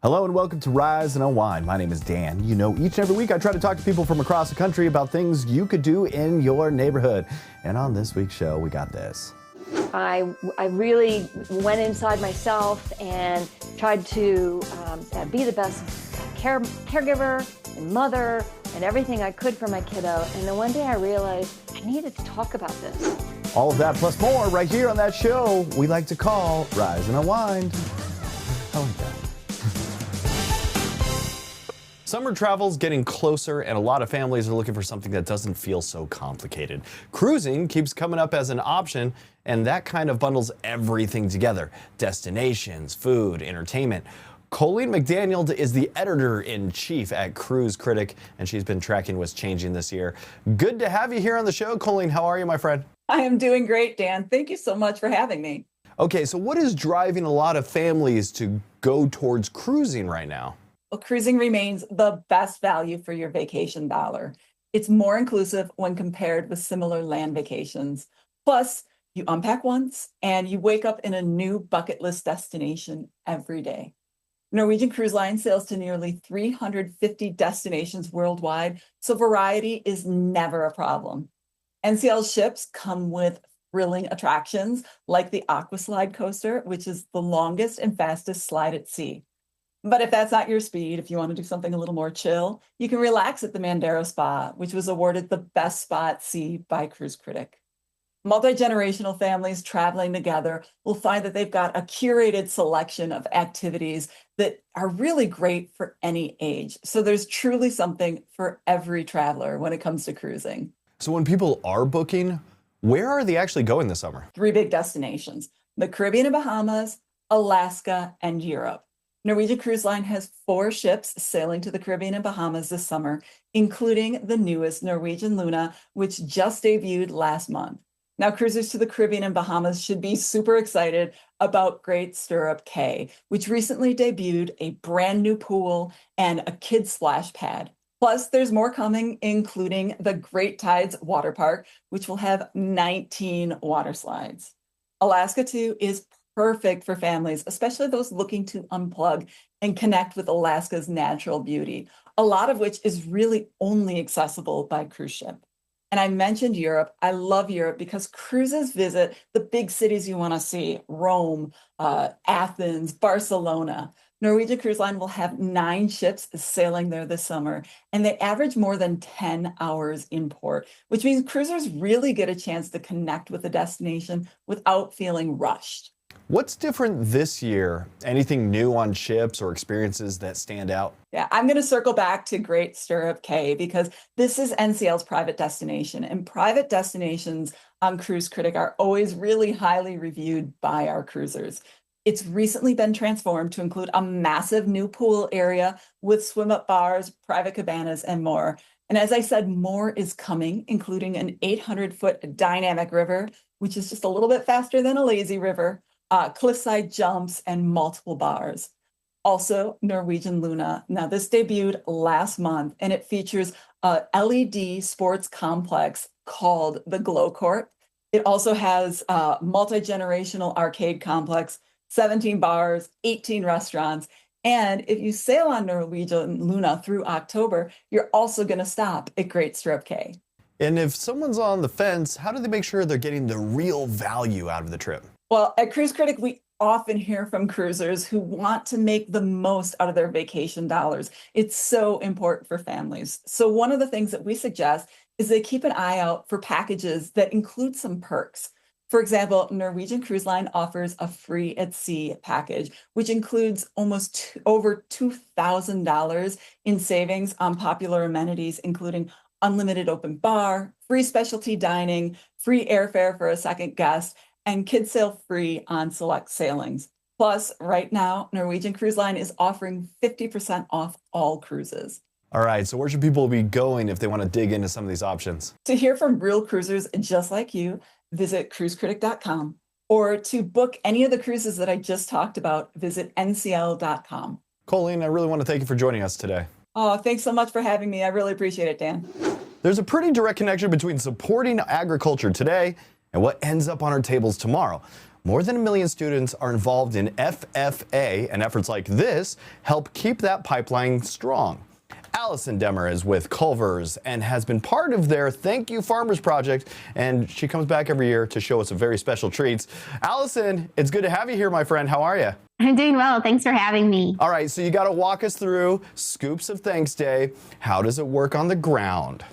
Hello and welcome to Rise and Unwind. My name is Dan. You know, each and every week I try to talk to people from across the country about things you could do in your neighborhood. And on this week's show, we got this. I really went inside myself and tried to be the best caregiver and mother and everything I could for my kiddo. And then one day I realized I needed to talk about this. All of that plus more right here on that show we like to call Rise and Unwind. I like that. Summer travel's getting closer, and a lot of families are looking for something that doesn't feel so complicated. Cruising keeps coming up as an option, and that kind of bundles everything together. Destinations, food, entertainment. Colleen McDaniel is the editor-in-chief at Cruise Critic, and she's been tracking what's changing this year. Good to have you here on the show. Colleen, how are you, my friend? I am doing great, Dan. Thank you so much for having me. Okay, so what is driving a lot of families to go towards cruising right now? Well, cruising remains the best value for your vacation dollar. It's more inclusive when compared with similar land vacations. Plus, you unpack once and you wake up in a new bucket list destination every day. Norwegian Cruise Line sails to nearly 350 destinations worldwide, so variety is never a problem. NCL's ships come with thrilling attractions like the Aqua Slide coaster, which is the longest and fastest slide at sea. But if that's not your speed, if you want to do something a little more chill, you can relax at the Mandero Spa, which was awarded the best spa at sea by Cruise Critic. Multi-generational families traveling together will find that they've got a curated selection of activities that are really great for any age. So there's truly something for every traveler when it comes to cruising. So when people are booking, where are they actually going this summer? 3 big destinations: the Caribbean and Bahamas, Alaska, and Europe. Norwegian Cruise Line has 4 ships sailing to the Caribbean and Bahamas this summer, including the newest Norwegian Luna, which just debuted last month. Now, cruisers to the Caribbean and Bahamas should be super excited about Great Stirrup Cay, which recently debuted a brand new pool and a kids splash pad. Plus, there's more coming, including the Great Tides Water Park, which will have 19 water slides. Alaska, too, is perfect for families, especially those looking to unplug and connect with Alaska's natural beauty, a lot of which is really only accessible by cruise ship. And I mentioned Europe. I love Europe because cruises visit the big cities you want to see: Rome, Athens, Barcelona. Norwegian Cruise Line will have 9 ships sailing there this summer, and they average more than 10 hours in port, which means cruisers really get a chance to connect with the destination without feeling rushed. What's different this year? Anything new on ships or experiences that stand out? Yeah, I'm going to circle back to Great Stirrup Cay because this is NCL's private destination, and private destinations on Cruise Critic are always really highly reviewed by our cruisers. It's recently been transformed to include a massive new pool area with swim-up bars, private cabanas, and more. And as I said, more is coming, including an 800-foot dynamic river, which is just a little bit faster than a lazy river, cliffside jumps, and multiple bars. Also, Norwegian Luna. Now, this debuted last month, and it features a LED sports complex called the Glow Court. It also has a multi-generational arcade complex, 17 bars, 18 restaurants. And if you sail on Norwegian Luna through October, you're also going to stop at Great Stirrup Cay. And if someone's on the fence, how do they make sure they're getting the real value out of the trip? Well, at Cruise Critic, we often hear from cruisers who want to make the most out of their vacation dollars. It's so important for families. So one of the things that we suggest is they keep an eye out for packages that include some perks. For example, Norwegian Cruise Line offers a free at sea package, which includes over $2,000 in savings on popular amenities, including unlimited open bar, free specialty dining, free airfare for a second guest, and kids sail free on select sailings. Plus, right now, Norwegian Cruise Line is offering 50% off all cruises. All right, so where should people be going if they want to dig into some of these options? To hear from real cruisers just like you, visit cruisecritic.com. Or to book any of the cruises that I just talked about, visit ncl.com. Colleen, I really want to thank you for joining us today. Oh, thanks so much for having me. I really appreciate it, Dan. There's a pretty direct connection between supporting agriculture today and what ends up on our tables tomorrow. More than 1 million students are involved in FFA, and efforts like this help keep that pipeline strong. Alison Demmer is with Culver's and has been part of their Thank You Farmers project, and she comes back every year to show us some very special treats. Alison, it's good to have you here, my friend. How are you? I'm doing well. Thanks for having me. All right, so you got to walk us through Scoops of Thanks Day. How does it work on the ground?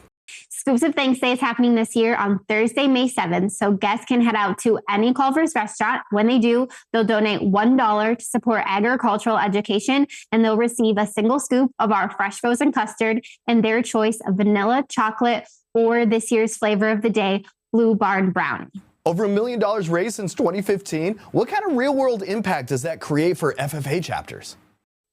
Scoops of Thanks Day is happening this year on Thursday, May 7th. So guests can head out to any Culver's restaurant. When they do, they'll donate $1 to support agricultural education, and they'll receive a single scoop of our fresh frozen custard and their choice of vanilla, chocolate, or this year's flavor of the day, Blue Barn Brownie. Over $1 million raised since 2015. What kind of real world impact does that create for FFA chapters?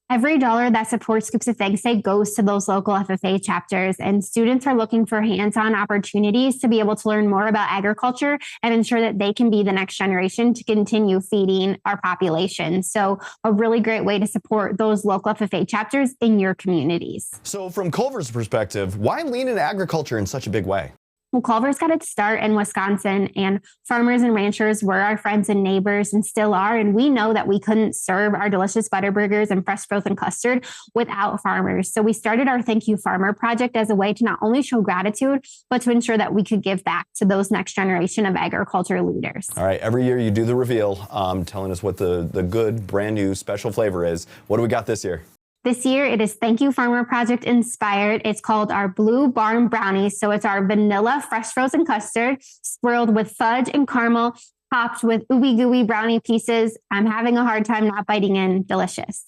Every dollar that supports Scoops of Thanks Day goes to those local FFA chapters, and students are looking for hands-on opportunities to be able to learn more about agriculture and ensure that they can be the next generation to continue feeding our population. So a really great way to support those local FFA chapters in your communities. So from Culver's perspective, why lean into agriculture in such a big way? Well, Culver's got its start in Wisconsin, and farmers and ranchers were our friends and neighbors and still are. And we know that we couldn't serve our delicious Butterburgers and fresh frozen custard without farmers. So we started our Thank You Farmer project as a way to not only show gratitude, but to ensure that we could give back to those next generation of agriculture leaders. All right, every year you do the reveal, telling us what the good, brand new, special flavor is. What do we got this year? This year, it is Thank You Farmer Project inspired. It's called our Blue Barn Brownie. So it's our vanilla fresh frozen custard swirled with fudge and caramel, topped with ooey gooey brownie pieces. I'm having a hard time not biting in. Delicious.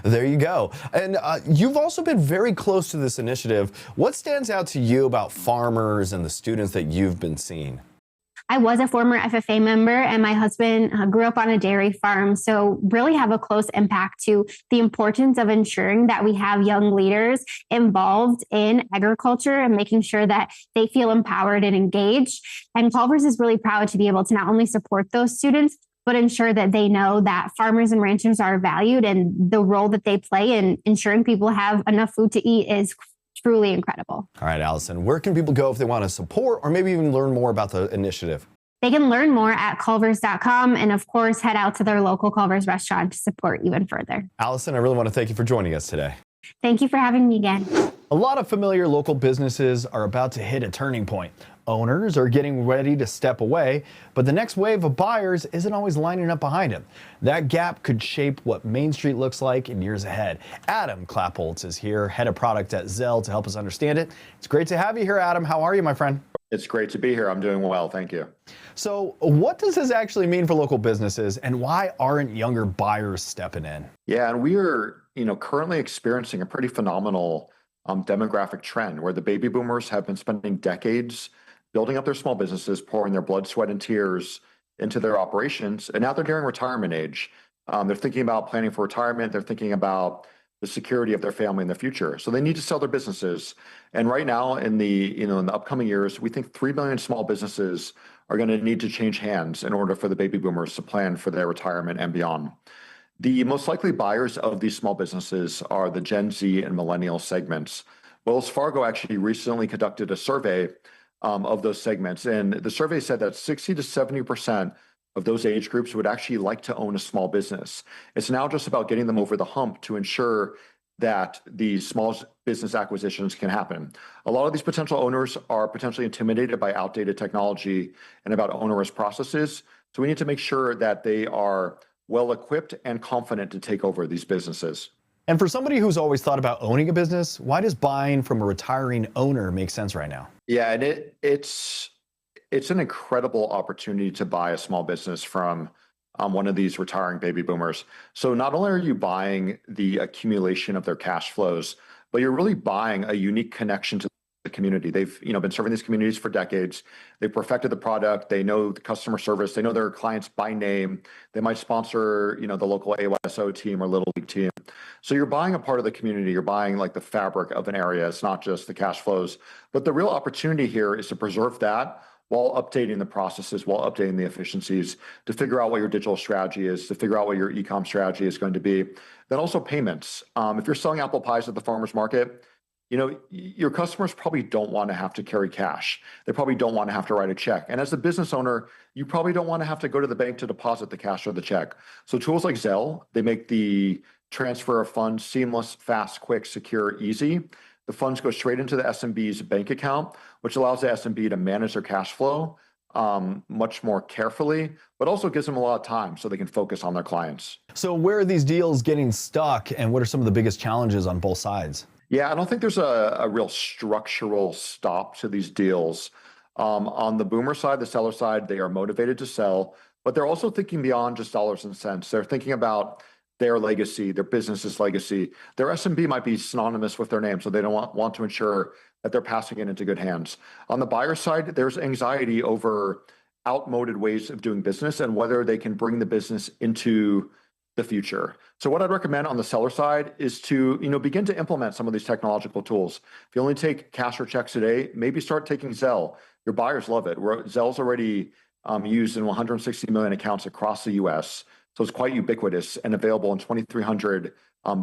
There you go. And you've also been very close to this initiative. What stands out to you about farmers and the students that you've been seeing? I was a former FFA member, and my husband grew up on a dairy farm. So really have a close impact to the importance of ensuring that we have young leaders involved in agriculture and making sure that they feel empowered and engaged. And Culver's is really proud to be able to not only support those students, but ensure that they know that farmers and ranchers are valued, and the role that they play in ensuring people have enough food to eat is truly incredible. All right, Alison, where can people go if they want to support or maybe even learn more about the initiative? They can learn more at culvers.com, and of course, head out to their local Culver's restaurant to support even further. Alison, I really want to thank you for joining us today. Thank you for having me again. A lot of familiar local businesses are about to hit a turning point. Owners are getting ready to step away, but the next wave of buyers isn't always lining up behind them. That gap could shape what Main Street looks like in years ahead. Adam Klappholz is here, head of product at Zell, to help us understand it. It's great to have you here, Adam. How are you, my friend? It's great to be here. I'm doing well. Thank you. So what does this actually mean for local businesses, and why aren't younger buyers stepping in? Yeah, and we are, currently experiencing a pretty phenomenal demographic trend where the baby boomers have been spending decades building up their small businesses, pouring their blood, sweat, and tears into their operations, and now they're nearing retirement age. They're thinking about planning for retirement. They're thinking about the security of their family in the future. So they need to sell their businesses. And right now, in the upcoming years, we think 3 million small businesses are going to need to change hands in order for the baby boomers to plan for their retirement and beyond. The most likely buyers of these small businesses are the Gen Z and millennial segments. Wells Fargo actually recently conducted a survey of those segments, and the survey said that 60 to 70% of those age groups would actually like to own a small business. It's now just about getting them over the hump to ensure that these small business acquisitions can happen. A lot of these potential owners are potentially intimidated by outdated technology and about onerous processes. So we need to make sure that they are well equipped and confident to take over these businesses. And for somebody who's always thought about owning a business, why does buying from a retiring owner make sense right now? Yeah, and it's an incredible opportunity to buy a small business from one of these retiring baby boomers. So not only are you buying the accumulation of their cash flows, but you're really buying a unique connection to the community. They've been serving these communities for decades. They've perfected the product. They know the customer service. They know their clients by name. They might sponsor the local AYSO team or Little League team. So you're buying a part of the community. You're buying like the fabric of an area. It's not just the cash flows. But the real opportunity here is to preserve that while updating the processes, while updating the efficiencies, to figure out what your digital strategy is, to figure out what your e-com strategy is going to be. Then also payments. If you're selling apple pies at the farmer's market, your customers probably don't want to have to carry cash. They probably don't want to have to write a check. And as a business owner, you probably don't want to have to go to the bank to deposit the cash or the check. So tools like Zelle, they make the transfer of funds seamless, fast, quick, secure, easy. The funds go straight into the SMB's bank account, which allows the SMB to manage their cash flow much more carefully, but also gives them a lot of time so they can focus on their clients. So where are these deals getting stuck, and what are some of the biggest challenges on both sides? Yeah, I don't think there's a real structural stop to these deals. On the boomer side, the seller side, they are motivated to sell, but they're also thinking beyond just dollars and cents. They're thinking about their legacy, their business's legacy. Their SMB might be synonymous with their name, so they don't want to ensure that they're passing it into good hands. On the buyer side, there's anxiety over outmoded ways of doing business and whether they can bring the business into the future. So what I'd recommend on the seller side is to, begin to implement some of these technological tools. If you only take cash or checks today, maybe start taking Zelle. Your buyers love it. Zelle's already used in 160 million accounts across the US. So it's quite ubiquitous and available in 2,300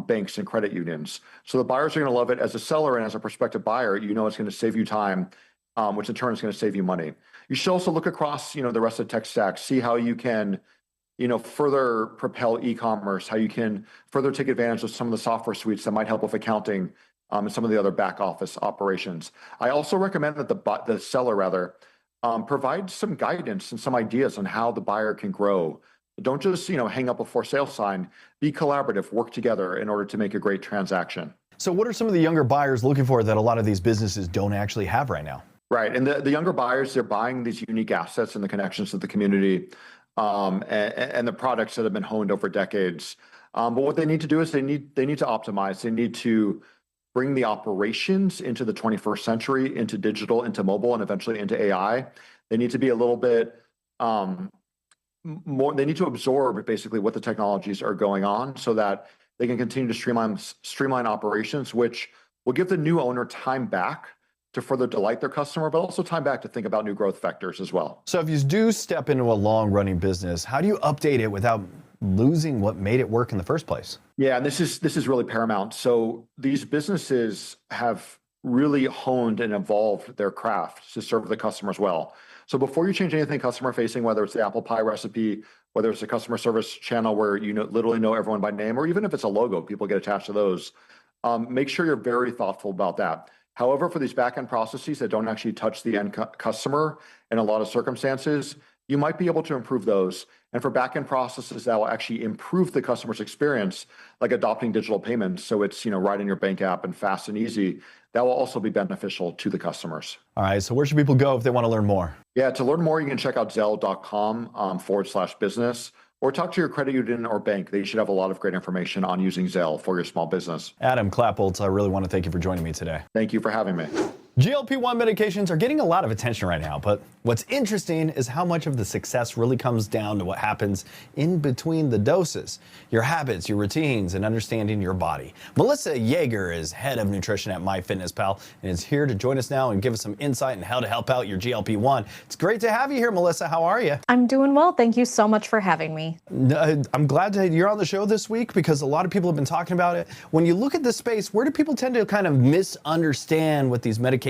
banks and credit unions. So the buyers are going to love it. As a seller and as a prospective buyer, it's going to save you time, which in turn is going to save you money. You should also look across, the rest of the tech stack, see how you can, further propel e-commerce, how you can further take advantage of some of the software suites that might help with accounting and some of the other back office operations. I also recommend that the seller provide some guidance and some ideas on how the buyer can grow. Don't just, hang up a for sale sign. Be collaborative, work together in order to make a great transaction. So what are some of the younger buyers looking for that a lot of these businesses don't actually have right now? Right. And the younger buyers, they're buying these unique assets and the connections to the community and the products that have been honed over decades. But what they need to do is they need to optimize. They need to bring the operations into the 21st century, into digital, into mobile, and eventually into AI. They need to be a little bit more. They need to absorb basically what the technologies are going on so that they can continue to streamline operations, which will give the new owner time back to further delight their customer, but also time back to think about new growth vectors as well. So if you do step into a long-running business, how do you update it without losing what made it work in the first place? Yeah, and this is really paramount. So these businesses have really honed and evolved their craft to serve the customers well. So before you change anything customer facing, whether it's the apple pie recipe, whether it's a customer service channel where literally know everyone by name, or even if it's a logo, people get attached to those, make sure you're very thoughtful about that. However, for these back-end processes that don't actually touch the end customer in a lot of circumstances, you might be able to improve those. And for back-end processes that will actually improve the customer's experience, like adopting digital payments, so it's right in your bank app and fast and easy, that will also be beneficial to the customers. All right, so where should people go if they want to learn more? Yeah, to learn more, you can check out Zelle.com/business. Or talk to your credit union or bank. They should have a lot of great information on using Zelle for your small business. Adam Klappholz, I really want to thank you for joining me today. Thank you for having me. GLP-1 medications are getting a lot of attention right now, but what's interesting is how much of the success really comes down to what happens in between the doses, your habits, your routines, and understanding your body. Melissa Jaeger is head of nutrition at MyFitnessPal and is here to join us now and give us some insight on how to help out your GLP-1. It's great to have you here, Melissa. How are you? I'm doing well. Thank you so much for having me. I'm glad that you're on the show this week because a lot of people have been talking about it. When you look at this space, where do people tend to kind of misunderstand what these medications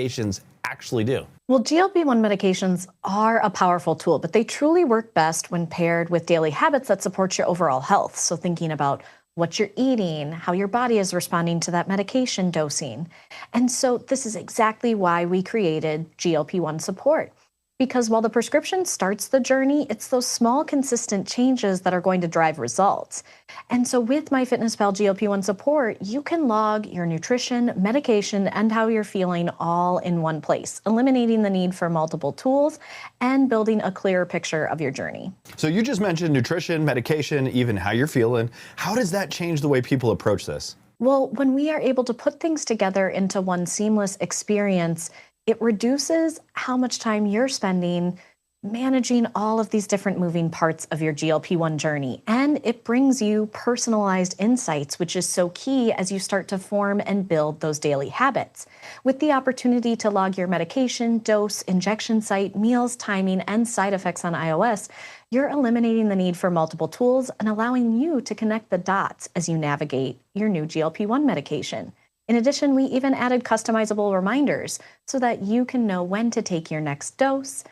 actually do? Well, GLP-1 medications are a powerful tool, but they truly work best when paired with daily habits that support your overall health. So thinking about what you're eating, how your body is responding to that medication dosing. And so this is exactly why we created GLP-1 support. Because while the prescription starts the journey, it's those small, consistent changes that are going to drive results. And so with MyFitnessPal GLP-1 support, you can log your nutrition, medication, and how you're feeling all in one place, eliminating the need for multiple tools and building a clearer picture of your journey. So you just mentioned nutrition, medication, even how you're feeling. How does that change the way people approach this? Well, when we are able to put things together into one seamless experience, it reduces how much time you're spending managing all of these different moving parts of your GLP-1 journey. And it brings you personalized insights, which is so key as you start to form and build those daily habits. With the opportunity to log your medication, dose, injection site, meals, timing, and side effects on iOS, you're eliminating the need for multiple tools and allowing you to connect the dots as you navigate your new GLP-1 medication. In addition, we even added customizable reminders so that you can know when to take your next dose.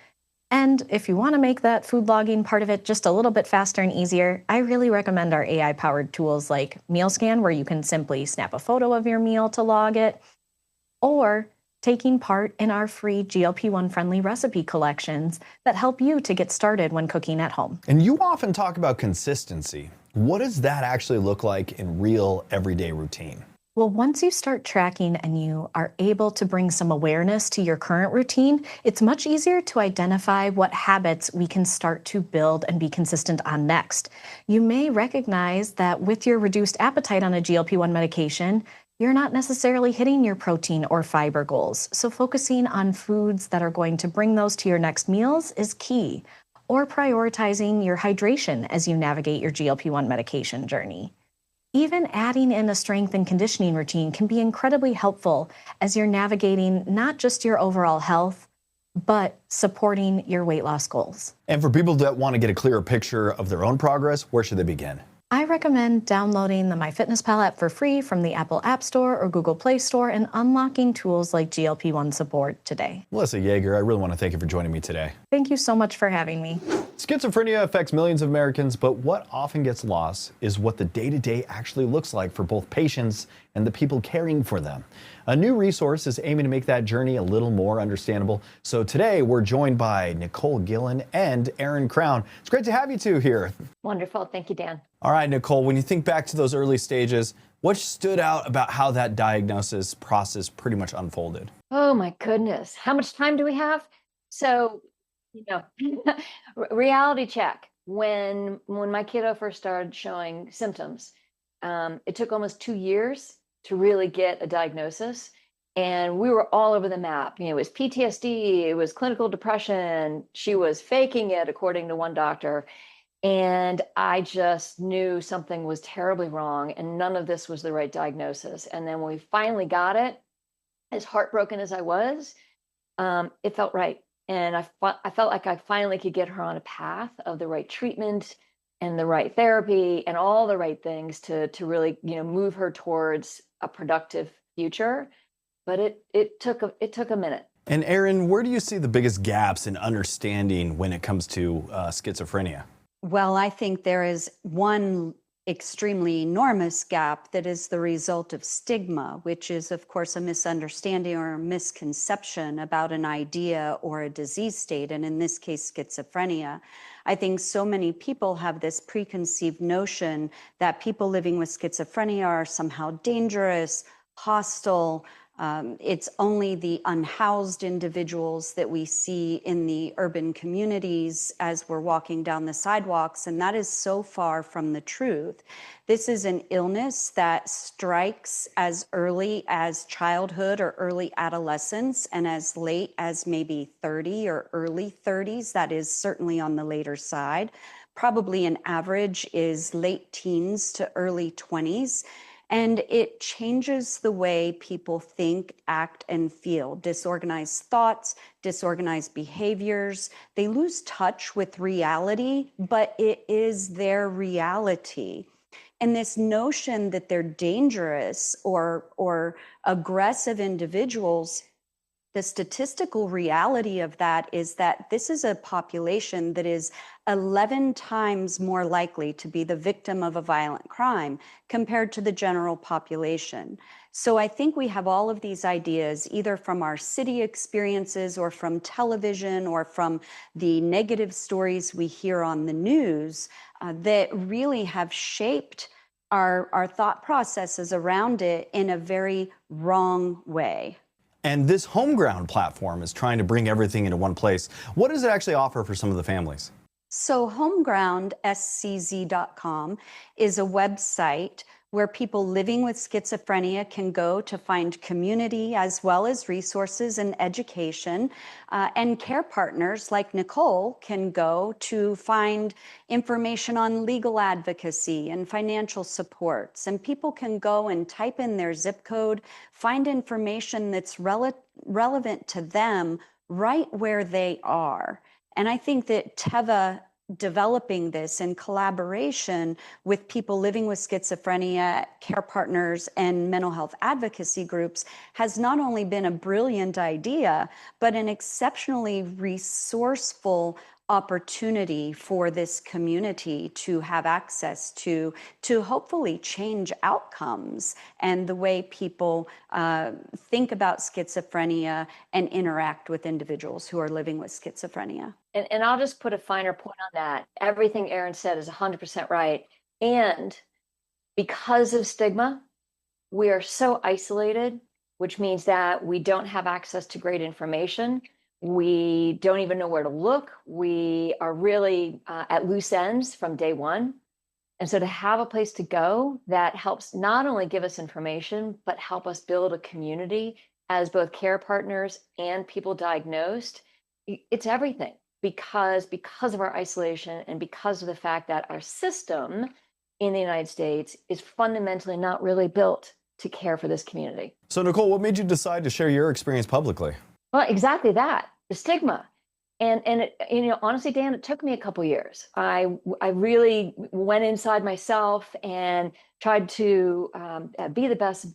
And if you want to make that food logging part of it just a little bit faster and easier, I really recommend our AI-powered tools like MealScan, where you can simply snap a photo of your meal to log it, or taking part in our free GLP-1 friendly recipe collections that help you to get started when cooking at home. And you often talk about consistency. What does that actually look like in real everyday routine? Well, once you start tracking and you are able to bring some awareness to your current routine, it's much easier to identify what habits we can start to build and be consistent on next. You may recognize that with your reduced appetite on a GLP-1 medication, you're not necessarily hitting your protein or fiber goals. So focusing on foods that are going to bring those to your next meals is key, or prioritizing your hydration as you navigate your GLP-1 medication journey. Even adding in a strength and conditioning routine can be incredibly helpful as you're navigating not just your overall health, but supporting your weight loss goals. And for people that want to get a clearer picture of their own progress, where should they begin? I recommend downloading the MyFitnessPal app for free from the Apple App Store or Google Play Store and unlocking tools like GLP-1 support today. Melissa Jaeger, I really want to thank you for joining me today. Thank you so much for having me. Schizophrenia affects millions of Americans, but what often gets lost is what the day-to-day actually looks like for both patients and the people caring for them. A new resource is aiming to make that journey a little more understandable. So today we're joined by Nicole Gillen and Erin Crown. It's great to have you two here. Wonderful. Thank you, Dan. All right, Nicole, when you think back to those early stages, what stood out about how that diagnosis process pretty much unfolded? Oh my goodness. How much time do we have? So, reality check. When my kiddo first started showing symptoms, it took almost 2 years to really get a diagnosis. And we were all over the map. It was PTSD, it was clinical depression. She was faking it, according to one doctor. And I just knew something was terribly wrong and none of this was the right diagnosis. And then when we finally got it, as heartbroken as I was, it felt right. And I felt like I finally could get her on a path of the right treatment and the right therapy and all the right things to really, move her towards a productive future. But it took a minute. And Erin, where do you see the biggest gaps in understanding when it comes to schizophrenia? Well, I think there is one extremely enormous gap that is the result of stigma, which is, of course, a misunderstanding or a misconception about an idea or a disease state, and in this case, schizophrenia. I think so many people have this preconceived notion that people living with schizophrenia are somehow dangerous, hostile. It's only the unhoused individuals that we see in the urban communities as we're walking down the sidewalks, and that is so far from the truth. This is an illness that strikes as early as childhood or early adolescence and as late as maybe 30 or early 30s. That is certainly on the later side. Probably an average is late teens to early 20s. And it changes the way people think, act, and feel. Disorganized thoughts, disorganized behaviors. They lose touch with reality, but it is their reality. And this notion that they're dangerous or aggressive individuals, the statistical reality of that is that this is a population that is 11 times more likely to be the victim of a violent crime compared to the general population. So I think we have all of these ideas, either from our city experiences or from television or from the negative stories we hear on the news that really have shaped our thought processes around it in a very wrong way. And this Homeground platform is trying to bring everything into one place. What does it actually offer for some of the families? So Homeground, SCZ.com, is a website where people living with schizophrenia can go to find community as well as resources and education. And care partners like Nicole can go to find information on legal advocacy and financial supports. And people can go and type in their zip code, find information that's relevant to them right where they are. And I think that Teva developing this in collaboration with people living with schizophrenia, care partners, and mental health advocacy groups has not only been a brilliant idea, but an exceptionally resourceful opportunity for this community to have access to hopefully change outcomes and the way people think about schizophrenia and interact with individuals who are living with schizophrenia. And I'll just put a finer point on that. Everything Erin said is 100% right. And because of stigma, we are so isolated, which means that we don't have access to great information. We don't even know where to look. We are really at loose ends from day one. And so to have a place to go that helps not only give us information, but help us build a community as both care partners and people diagnosed, it's everything. Because of our isolation and because of the fact that our system in the United States is fundamentally not really built to care for this community. So Nicole, what made you decide to share your experience publicly? Well, exactly that, the stigma. And it, honestly, Dan, it took me a couple years. I really went inside myself and tried to be the best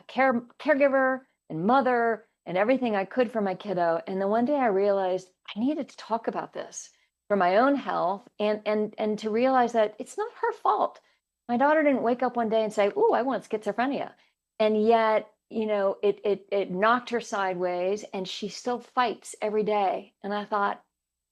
caregiver and mother and everything I could for my kiddo. And then one day I realized I needed to talk about this for my own health and to realize that it's not her fault. My daughter didn't wake up one day and say, "Ooh, I want schizophrenia." And yet, it knocked her sideways and she still fights every day. And I thought,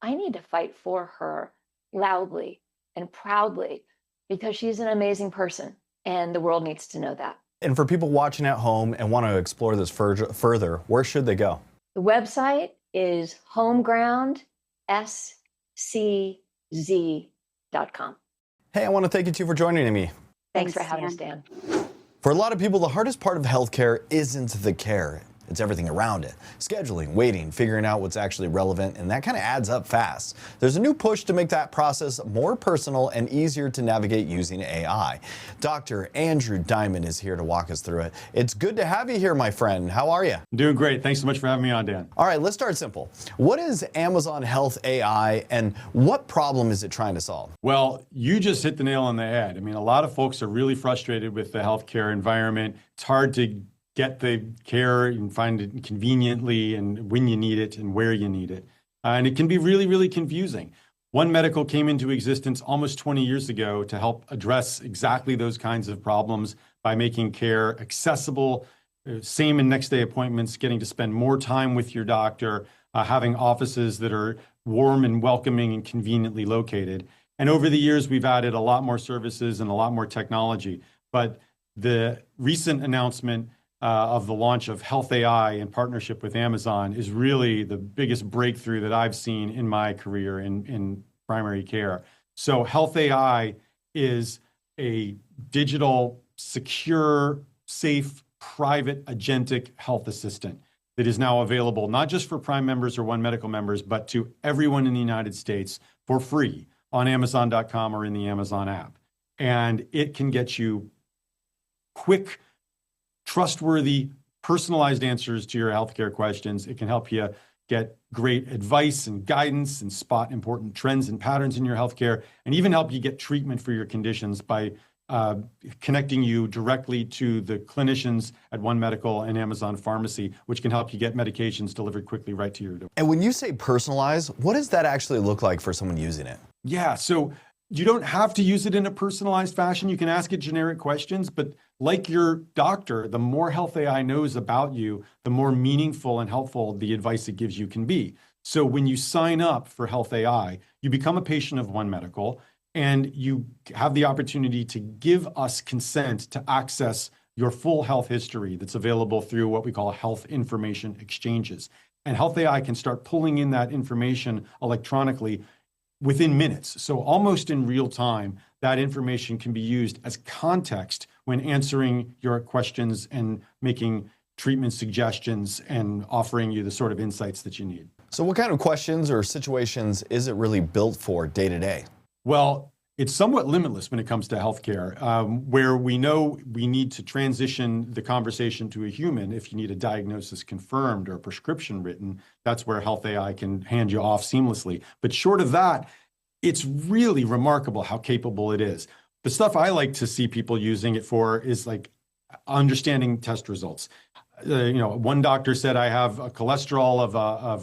I need to fight for her loudly and proudly because she's an amazing person and the world needs to know that. And for people watching at home and want to explore this further, where should they go? The website is homegroundscz.com. Hey, I want to thank you two for joining me. Thanks for having us, Dan. For a lot of people, the hardest part of healthcare isn't the care. It's everything around it. Scheduling, waiting, figuring out what's actually relevant, and that kind of adds up fast. There's a new push to make that process more personal and easier to navigate using AI. Dr. Andrew Diamond is here to walk us through it. It's good to have you here, my friend. How are you? I'm doing great. Thanks so much for having me on, Dan. All right, let's start simple. What is Amazon Health AI and what problem is it trying to solve? Well, you just hit the nail on the head. I mean, a lot of folks are really frustrated with the healthcare environment. It's hard to get the care and find it conveniently and when you need it and where you need it. And it can be really, really confusing. One Medical came into existence almost 20 years ago to help address exactly those kinds of problems by making care accessible, same and next day appointments, getting to spend more time with your doctor, having offices that are warm and welcoming and conveniently located. And over the years, we've added a lot more services and a lot more technology. But the recent announcement of the launch of Health AI in partnership with Amazon is really the biggest breakthrough that I've seen in my career in primary care. So Health AI is a digital, secure, safe, private, agentic health assistant that is now available not just for Prime members or One Medical members, but to everyone in the United States for free on Amazon.com or in the Amazon app. And it can get you quick, trustworthy, personalized answers to your healthcare questions. It can help you get great advice and guidance and spot important trends and patterns in your healthcare, and even help you get treatment for your conditions by connecting you directly to the clinicians at One Medical and Amazon Pharmacy, which can help you get medications delivered quickly right to your door. And when you say personalize, what does that actually look like for someone using it? Yeah, so you don't have to use it in a personalized fashion. You can ask it generic questions, but like your doctor, the more Health AI knows about you, the more meaningful and helpful the advice it gives you can be. So when you sign up for Health AI, you become a patient of One Medical, and you have the opportunity to give us consent to access your full health history that's available through what we call health information exchanges. And Health AI can start pulling in that information electronically within minutes. So almost in real time, that information can be used as context when answering your questions and making treatment suggestions and offering you the sort of insights that you need. So what kind of questions or situations is it really built for day to day? Well, it's somewhat limitless when it comes to healthcare, where we know we need to transition the conversation to a human. If you need a diagnosis confirmed or a prescription written, that's where Health AI can hand you off seamlessly. But short of that, It's really remarkable how capable it is. The stuff I like to see people using it for is like understanding test results. One doctor said I have a cholesterol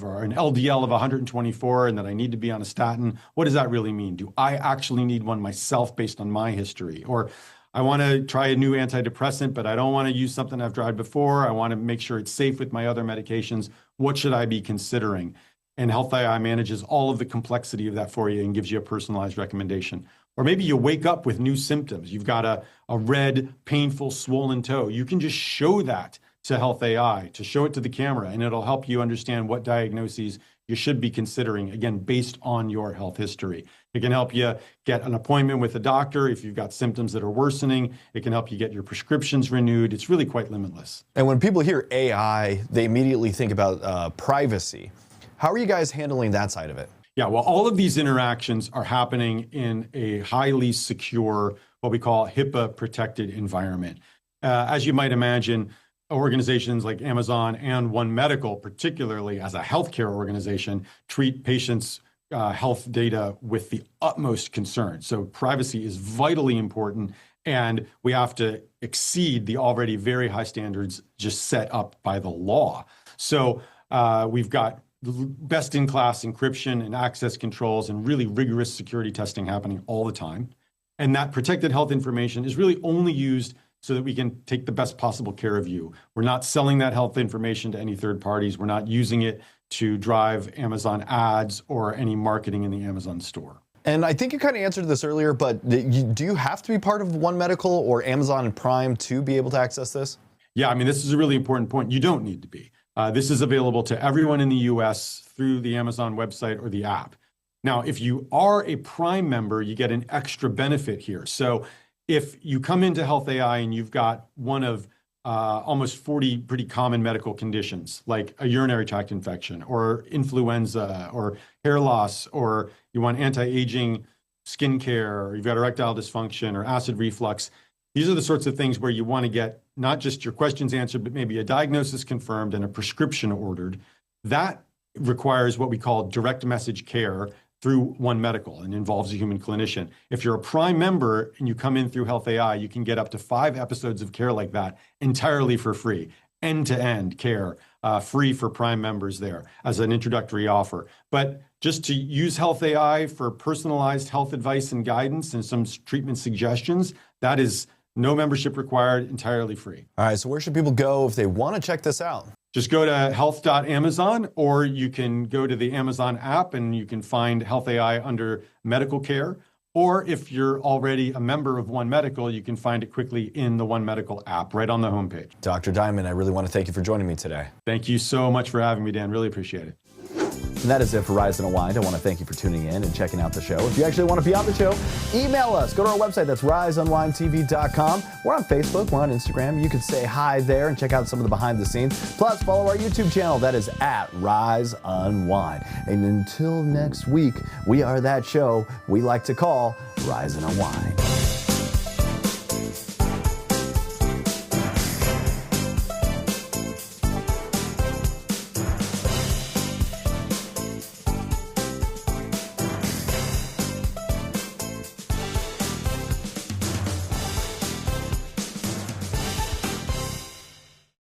or an LDL of 124 and that I need to be on a statin. What does that really mean? Do I actually need one myself based on my history? Or I want to try a new antidepressant, but I don't want to use something I've tried before. I want to make sure it's safe with my other medications. What should I be considering? And Health AI manages all of the complexity of that for you and gives you a personalized recommendation. Or maybe you wake up with new symptoms. You've got a red, painful, swollen toe. You can just show that to Health AI, to show it to the camera, and it'll help you understand what diagnoses you should be considering, again, based on your health history. It can help you get an appointment with a doctor if you've got symptoms that are worsening. It can help you get your prescriptions renewed. It's really quite limitless. And when people hear AI, they immediately think about privacy. How are you guys handling that side of it? Yeah, well, all of these interactions are happening in a highly secure, what we call HIPAA-protected environment. As you might imagine, organizations like Amazon and One Medical, particularly as a healthcare organization, treat patients' health data with the utmost concern. So privacy is vitally important, and we have to exceed the already very high standards just set up by the law. So we've got best-in-class encryption and access controls and really rigorous security testing happening all the time. And that protected health information is really only used so that we can take the best possible care of you. We're not selling that health information to any third parties. We're not using it to drive Amazon ads or any marketing in the Amazon store. And I think you kind of answered this earlier, but do you have to be part of One Medical or Amazon Prime to be able to access this? Yeah, I mean, this is a really important point. You don't need to be. This is available to everyone in the US through the Amazon website or the app. Now, if you are a Prime member, you get an extra benefit here. So if you come into Health AI and you've got one of almost 40 pretty common medical conditions, like a urinary tract infection or influenza or hair loss, or you want anti-aging skincare, or you've got erectile dysfunction or acid reflux, these are the sorts of things where you want to get not just your questions answered, but maybe a diagnosis confirmed and a prescription ordered. That requires what we call direct message care through One Medical and involves a human clinician. If you're a Prime member and you come in through Health AI, you can get up to 5 episodes of care like that entirely for free, end-to-end care, free for Prime members there as an introductory offer. But just to use Health AI for personalized health advice and guidance and some treatment suggestions, that is no membership required, entirely free. All right, so where should people go if they want to check this out? Just go to health.amazon, or you can go to the Amazon app and you can find Health AI under medical care. Or if you're already a member of One Medical, you can find it quickly in the One Medical app right on the homepage. Dr. Diamond, I really want to thank you for joining me today. Thank you so much for having me, Dan. Really appreciate it. And that is it for Rise and Unwind. I want to thank you for tuning in and checking out the show. If you actually want to be on the show, email us. Go to our website. That's riseunwindtv.com. We're on Facebook. We're on Instagram. You can say hi there and check out some of the behind the scenes. Plus, follow our YouTube channel. That is at Rise Unwind. And until next week, we are that show we like to call Rise and Unwind.